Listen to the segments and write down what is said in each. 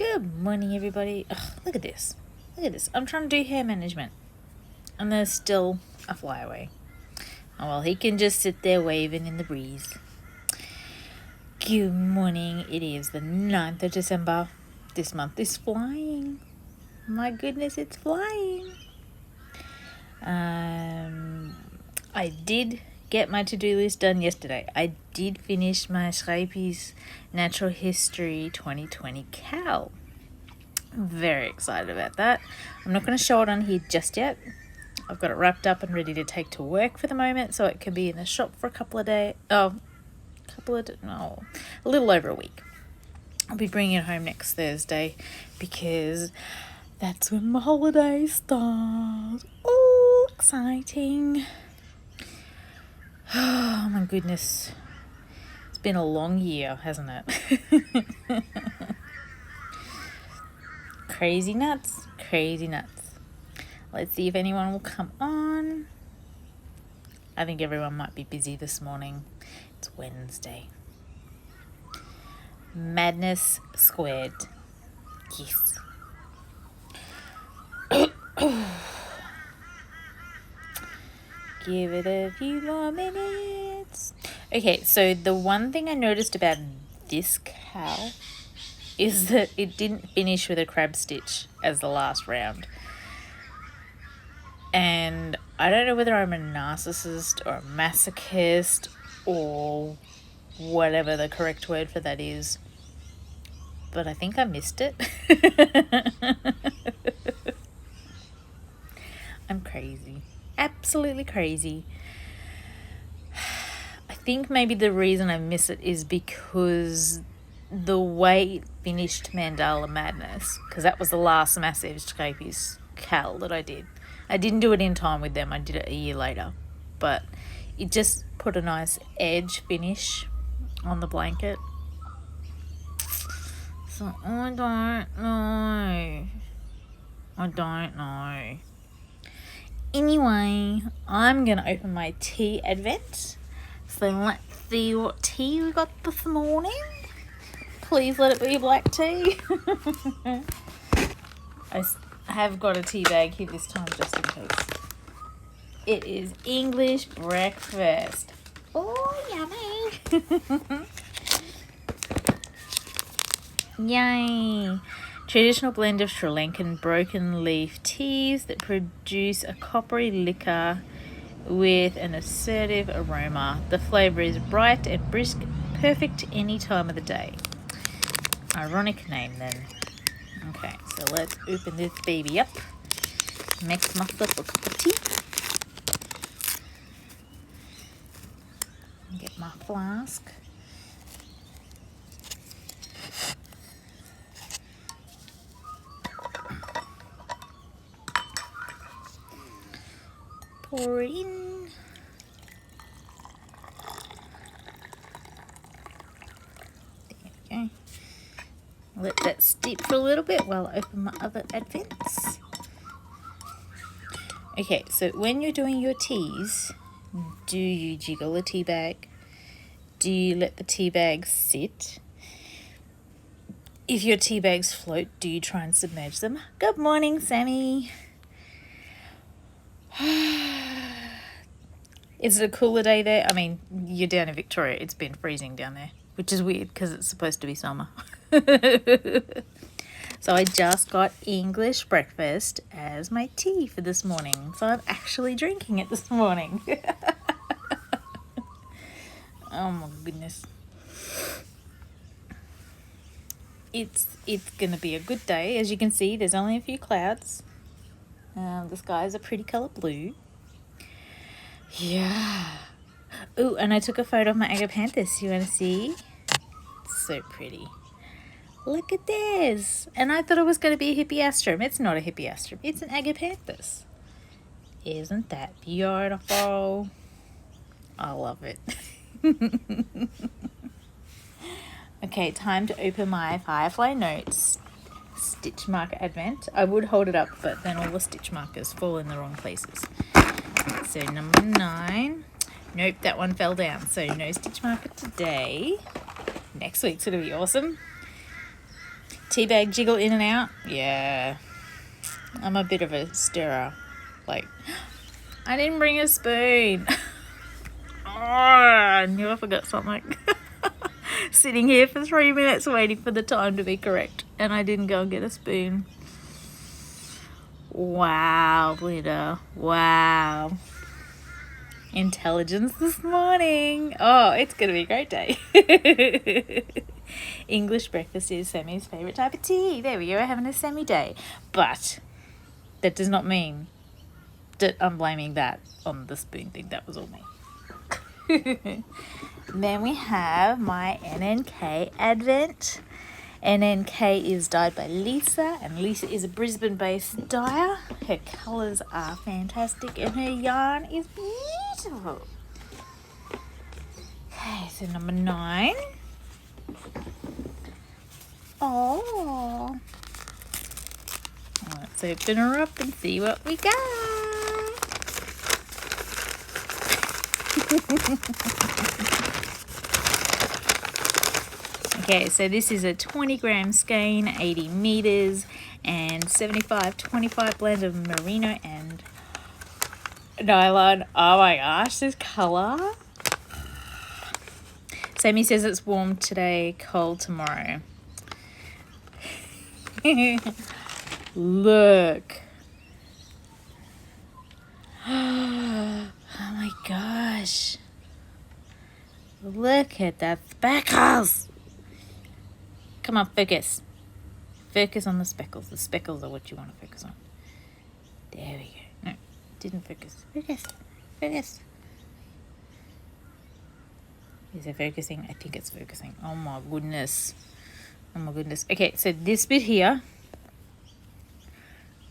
Good morning, everybody. Ugh, look at this. Look at this. I'm trying to do hair management. And there's still a flyaway. Oh, well, he can just sit there waving in the breeze. Good morning. It is the 9th of December. This month is flying. My goodness, it's flying. I did get my to-do list done yesterday. I did finish my Schrijpies Natural History 2020 Cal. I'm very excited about that. I'm not going to show it on here just yet. I've got it wrapped up and ready to take to work for the moment, so it can be in the shop for a little over a week. I'll be bringing it home next Thursday because that's when my holidays start. Oh, exciting. Oh my goodness. It's been a long year, hasn't it? Crazy nuts, crazy nuts. Let's see if anyone will come on. I think everyone might be busy this morning. It's Wednesday. Madness squared. Yes. Give it a few more minutes. Okay, so the one thing I noticed about this cow is that it didn't finish with a crab stitch as the last round. And I don't know whether I'm a narcissist or a masochist or whatever the correct word for that is, but I think I missed it. I'm crazy. Absolutely crazy. I think maybe the reason I miss it is because the way it finished Mandala Madness, because that was the last massive Schrijpies Cal that I did. I didn't do it in time with them. I did it a year later. But it just put a nice edge finish on the blanket. So I don't know. Anyway, I'm going to open my tea advent. So let's see what tea we got this morning. Please let it be black tea. I have got a tea bag here this time just in case. It is English breakfast. Oh, yummy. Yay. Traditional blend of Sri Lankan broken leaf teas that produce a coppery liquor with an assertive aroma. The flavour is bright and brisk, perfect any time of the day. Ironic name then. Okay, so let's open this baby up. Make myself a cup of tea. Get my flask. Pour it in. There we go. Let that steep for a little bit while I open my other advents. Okay, so when you're doing your teas, do you jiggle a tea bag? Do you let the tea bag sit? If your tea bags float, do you try and submerge them? Good morning, Sammy. Is it a cooler day there? I mean, you're down in Victoria. It's been freezing down there, which is weird because it's supposed to be summer. So I just got English breakfast as my tea for this morning. So I'm actually drinking it this morning. Oh my goodness. It's going to be a good day. As you can see, there's only a few clouds. The skies are pretty colour blue. Yeah. Ooh, and I took a photo of my agapanthus. You want to see? So pretty. Look at this. And I thought it was going to be a hippeastrum. It's not a hippeastrum. It's an agapanthus. Isn't that beautiful? I love it. Okay, time to open my Firefly Notes stitch marker advent. I would hold it up, but then all the stitch markers fall in the wrong places. So number 9. Nope, that one fell down. So no stitch marker today. Next week's going to be awesome. Tea bag jiggle in and out. Yeah. I'm a bit of a stirrer. Like, I didn't bring a spoon. Oh, I knew I forgot something. Sitting here for 3 minutes waiting for the time to be correct, and I didn't go and get a spoon. Wow, Linda. Wow. Intelligence this morning. Oh, it's going to be a great day. English breakfast is Sammy's favourite type of tea. There we go, having a Sammy day. But that does not mean that I'm blaming that on the spoon thing. That was all me. Then we have my NNK Advent. NNK is dyed by Lisa, and Lisa is a Brisbane-based dyer. Her colours are fantastic, and her yarn is beautiful. Okay, so number 9. Oh. Let's open her up and see what we got. Okay, so this is a 20-gram skein, 80 meters, and 75-25 blend of merino and nylon. Oh my gosh, this color. Sammy says it's warm today, cold tomorrow. Look. Oh my gosh. Look at that speckles. Come on, focus. Focus on the speckles. The speckles are what you want to focus on. There we go. No, didn't focus. Focus. Focus. Is it focusing? I think it's focusing. Oh my goodness. Oh my goodness. Okay, so this bit here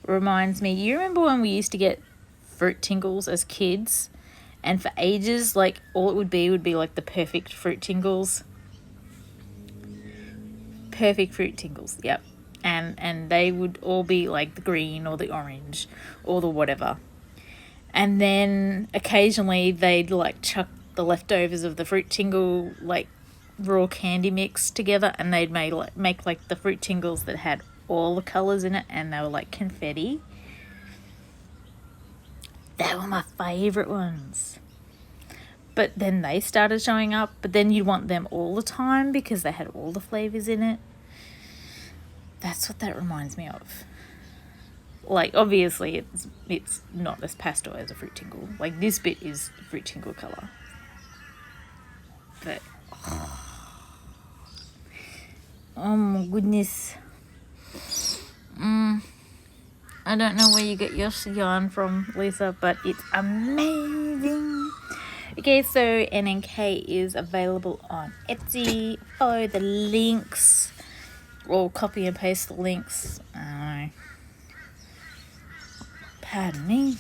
reminds me, you remember when we used to get fruit tingles as kids? And for ages, like, all it would be like the perfect fruit tingles. Perfect fruit tingles, yep. And they would all be like the green or the orange or the whatever. And then occasionally they'd like chuck the leftovers of the fruit tingle like raw candy mix together, and they'd make like the fruit tingles that had all the colours in it, and they were like confetti. They were my favourite ones. But then they started showing up, but then you want them all the time because they had all the flavours in it. That's what that reminds me of. Like, obviously, it's not as pastel as a fruit tingle. Like, this bit is fruit tingle colour. But, oh my goodness. I don't know where you get your yarn from, Lisa, but it's amazing. Okay, so NNK is available on Etsy. Follow the links, or copy and paste the links. I don't know. Pardon me.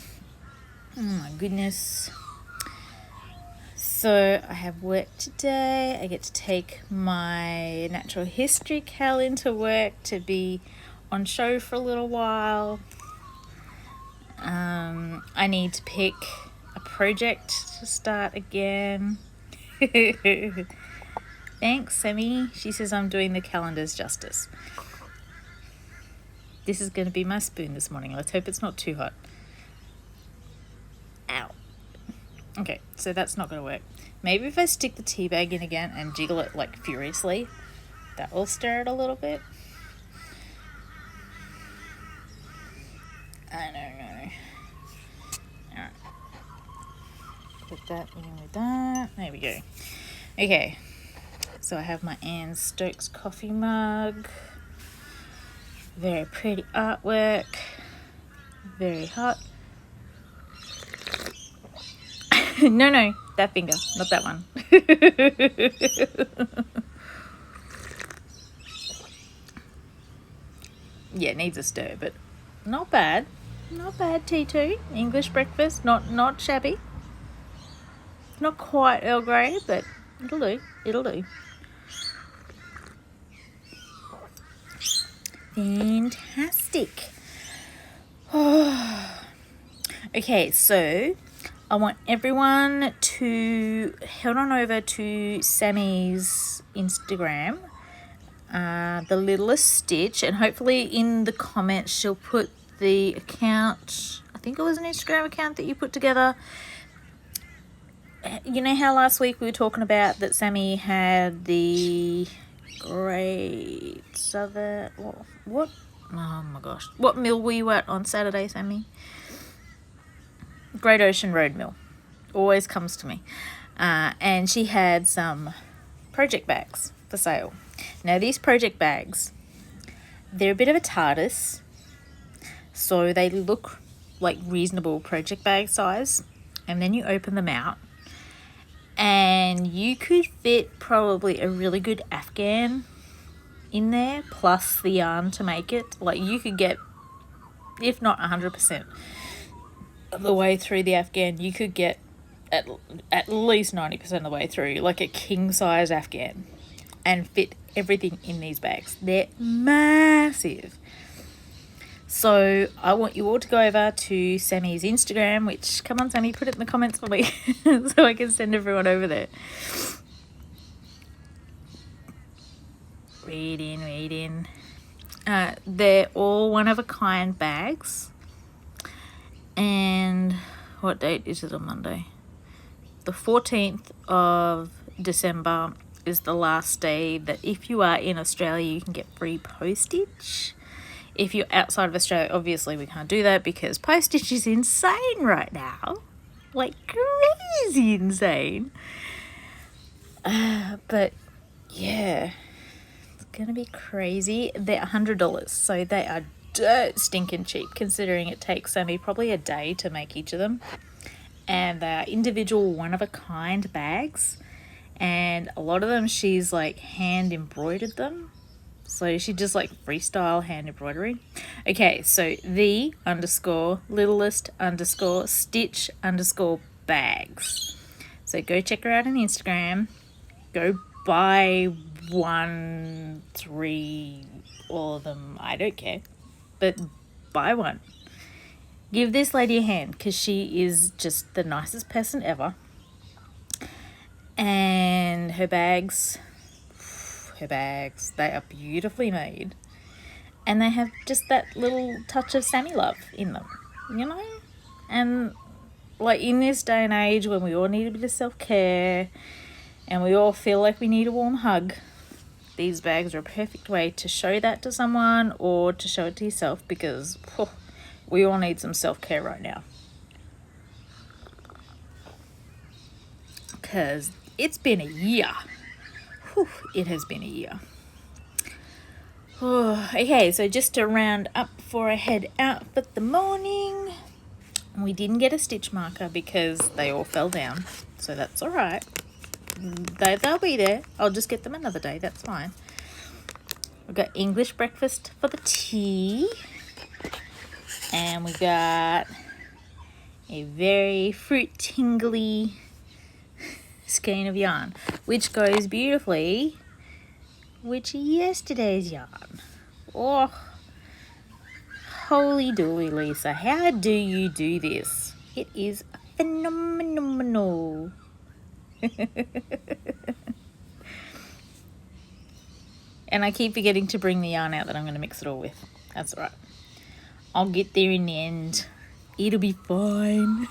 Oh my goodness. So I have work today. I get to take my natural history Cal into work to be on show for a little while. I need to pick a project to start again. Thanks, Sammy. She says I'm doing the calendars justice. This is going to be my spoon this morning. Let's hope it's not too hot. Ow. Okay, so that's not going to work. Maybe if I stick the tea bag in again and jiggle it like furiously, that will stir it a little bit. I don't know. Alright. Put that in with that. There we go. Okay. So I have my Anne Stokes coffee mug. Very pretty artwork. Very hot. No, that finger, not that one. Yeah, it needs a stir, but not bad. Not bad, T2. English breakfast, not shabby. Not quite Earl Grey, but it'll do. It'll do. Fantastic. Okay, so I want everyone to head on over to Sammy's Instagram. The Littlest Stitch, and hopefully in the comments she'll put the account. I think it was an Instagram account that you put together. You know how last week we were talking about that Sammy had the Great Southern... What? Oh my gosh. What mill were you at on Saturday, Sammy? Great Ocean Road Mill. Always comes to me. And she had some project bags for sale. Now these project bags, they're a bit of a TARDIS, so they look like reasonable project bag size, and then you open them out and you could fit probably a really good Afghan in there plus the yarn to make it. Like you could get, if not 100% of the way through the Afghan, you could get at least 90% of the way through, like a king size Afghan, and fit everything in these bags. They're massive. So I want you all to go over to Sammy's Instagram, which, come on Sammy, put it in the comments for me so I can send everyone over there. Read in. They're all one-of-a-kind bags. And what date is it on Monday? The 14th of December is the last day that if you are in Australia, you can get free postage. If you're outside of Australia, obviously we can't do that because postage is insane right now. Like crazy insane. But yeah, it's gonna be crazy. They're $100, so they are dirt stinking cheap considering it takes Sammy probably a day to make each of them. And they are individual one-of-a-kind bags, and a lot of them she's like hand embroidered them. So she just like freestyle hand embroidery. Okay, so the_littlest_stitch_bags. So go check her out on Instagram. Go buy 1, 3, all of them. I don't care, but buy one. Give this lady a hand because she is just the nicest person ever. And her bags, they are beautifully made. And they have just that little touch of Sammy love in them, you know? And like in this day and age when we all need a bit of self-care and we all feel like we need a warm hug, these bags are a perfect way to show that to someone or to show it to yourself, because we all need some self-care right now. Because it's been a year. It has been a year. Okay, so just to round up before I head out for the morning, we didn't get a stitch marker because they all fell down, so that's all right. They'll be there. I'll just get them another day. That's fine. We've got English breakfast for the tea. And we got a very fruit tingly skein of yarn, which goes beautifully with yesterday's yarn. Oh, holy dooly, Lisa. How do you do this? It is phenomenal. And I keep forgetting to bring the yarn out that I'm going to mix it all with. That's all right. I'll get there in the end. It'll be fine.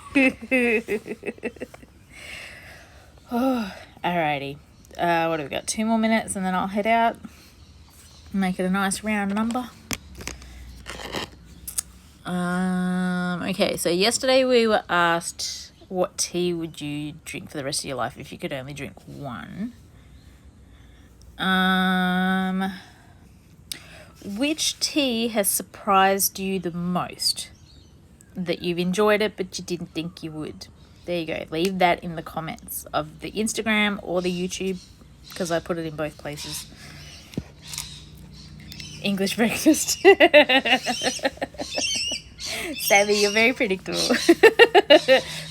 Alrighty. What have we got? 2 more minutes and then I'll head out. Make it a nice round number. Okay, so yesterday we were asked, what tea would you drink for the rest of your life if you could only drink one? Which tea has surprised you the most? That you've enjoyed it but you didn't think you would? There you go. Leave that in the comments of the Instagram or the YouTube, because I put it in both places. English breakfast. Sammy, you're very predictable.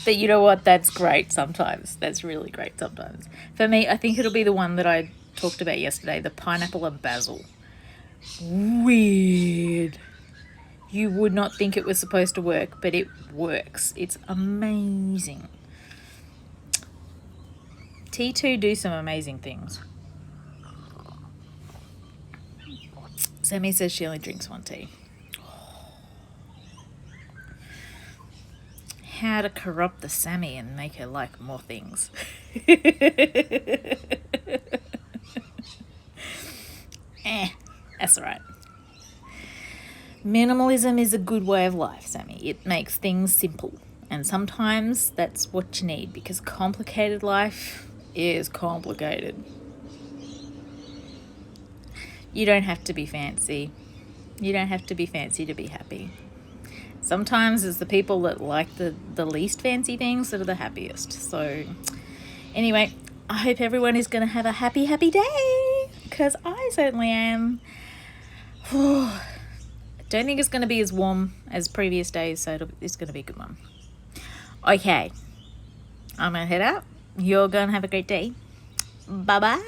But you know what? That's great sometimes. That's really great sometimes. For me, I think it'll be the one that I talked about yesterday, the pineapple and basil. Weird. You would not think it was supposed to work, but it works. It's amazing. T2 do some amazing things. Sammy says she only drinks one tea. How to corrupt the Sammy and make her like more things. That's alright. Minimalism is a good way of life, Sammy. It makes things simple. And sometimes that's what you need, because complicated life is complicated. You don't have to be fancy. You don't have to be fancy to be happy. Sometimes it's the people that like the least fancy things that are the happiest. So anyway, I hope everyone is going to have a happy, happy day, because I certainly am. Don't think it's going to be as warm as previous days, so it's going to be a good one. Okay, I'm going to head out. You're going to have a great day. Bye-bye.